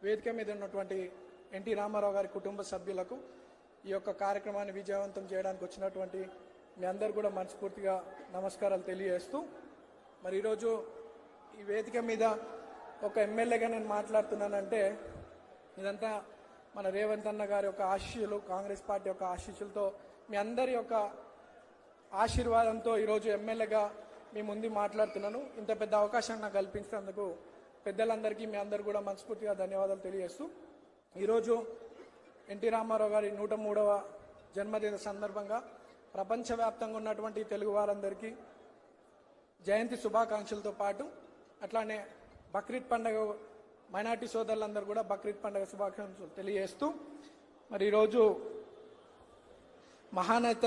వేదిక మీద ఉన్నటువంటి ఎన్టీ రామారావు గారి కుటుంబ సభ్యులకు ఈ యొక్క కార్యక్రమాన్ని విజయవంతం చేయడానికి వచ్చినటువంటి మీ అందరు కూడా మనస్ఫూర్తిగా నమస్కారాలు తెలియజేస్తూ మరి ఈరోజు ఈ వేదిక మీద ఒక ఎమ్మెల్యేగా నేను మాట్లాడుతున్నానంటే ఇదంతా మన రేవంత్ అన్న గారి యొక్క ఆశీస్సులు, కాంగ్రెస్ పార్టీ యొక్క ఆశీస్సులతో మీ అందరి యొక్క ఆశీర్వాదంతో ఈరోజు ఎమ్మెల్యేగా మీ ముందు మాట్లాడుతున్నాను. ఇంత పెద్ద అవకాశం నాకు కల్పించినందుకు పెద్దలందరికీ మీ అందరు కూడా మనస్ఫూర్తిగా ధన్యవాదాలు తెలియజేస్తూ ఈరోజు ఎన్టీ రామారావు గారి 103వ జన్మదిన సందర్భంగా ప్రపంచవ్యాప్తంగా ఉన్నటువంటి తెలుగు వారందరికీ జయంతి శుభాకాంక్షలతో పాటు అట్లానే బక్రీద్ పండుగ మైనార్టీ సోదరులందరూ కూడా బక్రీద్ పండుగ శుభాకాంక్షలు తెలియజేస్తూ మరి ఈరోజు మహానేత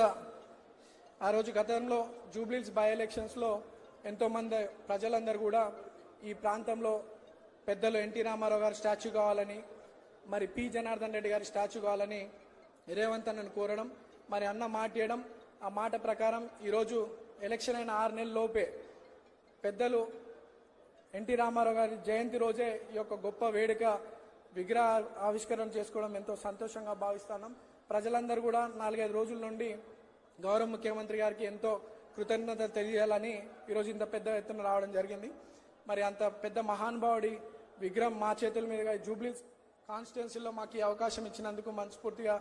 ఆ రోజు గతంలో జూబ్లీహిల్స్ బై ఎలక్షన్స్లో ఎంతోమంది ప్రజలందరూ కూడా ఈ ప్రాంతంలో పెద్దలు ఎన్టీ రామారావు గారి స్టాచ్యూ కావాలని, మరి పి జనార్దన్ రెడ్డి గారి స్టాచ్యూ కావాలని రేవంత్ అన్నను కోరడం, మరి అన్న మాట ఇవ్వడం, ఆ మాట ప్రకారం ఈరోజు ఎలక్షన్ అయిన 6 నెలల లోపే పెద్దలు ఎన్టీ రామారావు గారి జయంతి రోజే ఈ యొక్క గొప్ప వేడుక విగ్రహ ఆవిష్కరణ చేసుకోవడం ఎంతో సంతోషంగా భావిస్తున్నాం. ప్రజలందరూ కూడా 4-5 రోజుల నుండి గౌరవ ముఖ్యమంత్రి గారికి ఎంతో కృతజ్ఞతలు తెలియాలని ఈరోజు ఇంత పెద్ద ఎత్తున రావడం జరిగింది. మరి అంత పెద్ద మహానుభావుడి విగ్రహం మా చేతుల మీదుగా జూబ్లీహిల్స్ కాన్స్టిట్యున్సీలో మాకు ఈ అవకాశం ఇచ్చినందుకు మనస్ఫూర్తిగా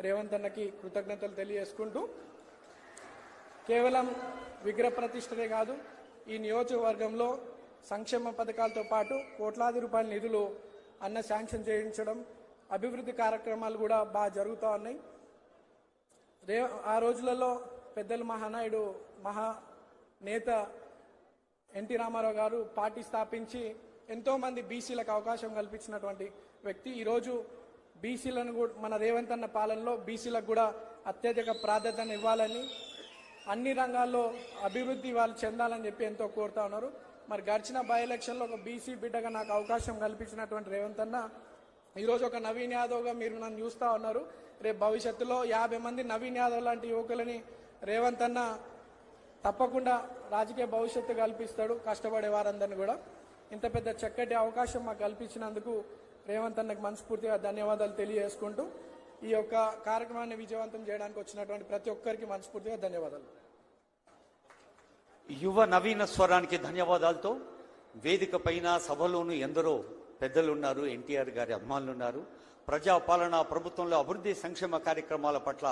రేవంత్ అన్నకి కృతజ్ఞతలు తెలియజేసుకుంటూ కేవలం విగ్రహ ప్రతిష్టనే కాదు, ఈ నియోజకవర్గంలో సంక్షేమ పథకాలతో పాటు కోట్లాది రూపాయల నిధులు అన్న శాంక్షన్ చేయించడం, అభివృద్ధి కార్యక్రమాలు కూడా బాగా జరుగుతూ ఉన్నాయి. ఆ రోజులలో పెద్దలు మహానాయుడు మహానేత ఎన్టీ రామారావు గారు పార్టీ స్థాపించి ఎంతోమంది బీసీలకు అవకాశం కల్పించినటువంటి వ్యక్తి. ఈరోజు బీసీలను కూడా మన రేవంత్ అన్న పాలనలో బీసీలకు కూడా అత్యధిక ప్రాధాన్యత ఇవ్వాలని, అన్ని రంగాల్లో అభివృద్ధి వాళ్ళు చెందాలని చెప్పి ఎంతో కోరుతా ఉన్నారు. మరి గడిచిన బై ఎలక్షన్లో ఒక బీసీ బిడ్డగా నాకు అవకాశం కల్పించినటువంటి రేవంత్ అన్న ఈరోజు ఒక నవీన్ యాదవ్గా మీరు నన్ను చూస్తూ ఉన్నారు. రేపు భవిష్యత్తులో 50 మంది నవీన్ యాదవ్ లాంటి యువకులని రేవంత్ అన్న తప్పకుండా రాజకీయ భవిష్యత్తు కల్పిస్తాడు, కష్టపడే వారందరినీ కూడా. ఇంత పెద్ద చక్కటి అవకాశం మాకు కల్పించినందుకు రేవంత్ అన్నకు మనస్ఫూర్తిగా ధన్యవాదాలు తెలియజేసుకుంటూ ఈ యొక్క కార్యక్రమాన్ని విజయవంతం చేయడానికి వచ్చినటువంటి ప్రతి ఒక్కరికి మనస్ఫూర్తిగా ధన్యవాదాలు. యువ నవీన స్వరానికి ధన్యవాదాలతో వేదిక పైన సభలోనూ ఎందరో పెద్దలు ఉన్నారు, ఎన్టీఆర్ గారి అభిమానులు ఉన్నారు. ప్రజాపాలన ప్రభుత్వంలో అభివృద్ధి సంక్షేమ కార్యక్రమాల పట్ల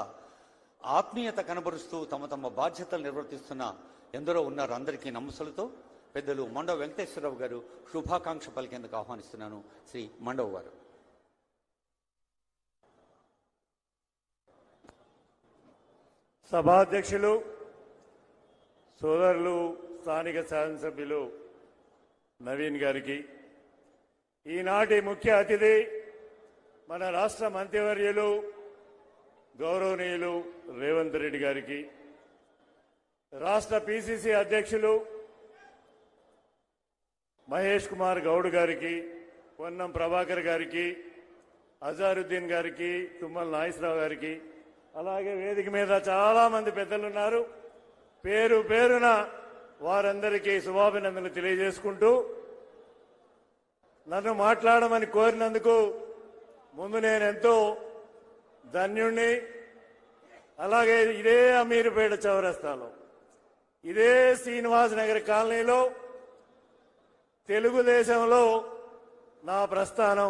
ఆత్మీయత కనబరుస్తూ తమ తమ బాధ్యతలు నిర్వర్తిస్తున్న ఎందరో ఉన్నారు. అందరికీ నమస్సులతో పెద్దలు మండవ వెంకటేశ్వరరావు గారు శుభాకాంక్ష పలికేందుకు ఆహ్వానిస్తున్నాను. శ్రీ మండవ్ గారు. సభాధ్యక్షులు, సోదరులు, స్థానిక శాసనసభ్యులు నవీన్ గారికి, ఈనాటి ముఖ్య అతిథి మన రాష్ట్ర మంత్రివర్యులు గౌరవనీయులు రేవంత్ రెడ్డి గారికి, రాష్ట్ర పిసిసి అధ్యక్షులు మహేష్ కుమార్ గౌడ్ గారికి, పొన్నం ప్రభాకర్ గారికి, అజారుద్దీన్ గారికి, తుమ్మల నాగేశ్వరరావు గారికి, అలాగే వేదిక మీద చాలా మంది పెద్దలున్నారు. పేరు పేరున వారందరికీ శుభాభినందనలు తెలియజేసుకుంటూ నన్ను మాట్లాడమని కోరినందుకు ముందు నేను ఎంతో ధన్యుణ్ణి. అలాగే ఇదే అమీర్పేట చౌరస్తాలో, ఇదే శ్రీనివాస్ నగర్ కాలనీలో తెలుగుదేశంలో నా ప్రస్థానం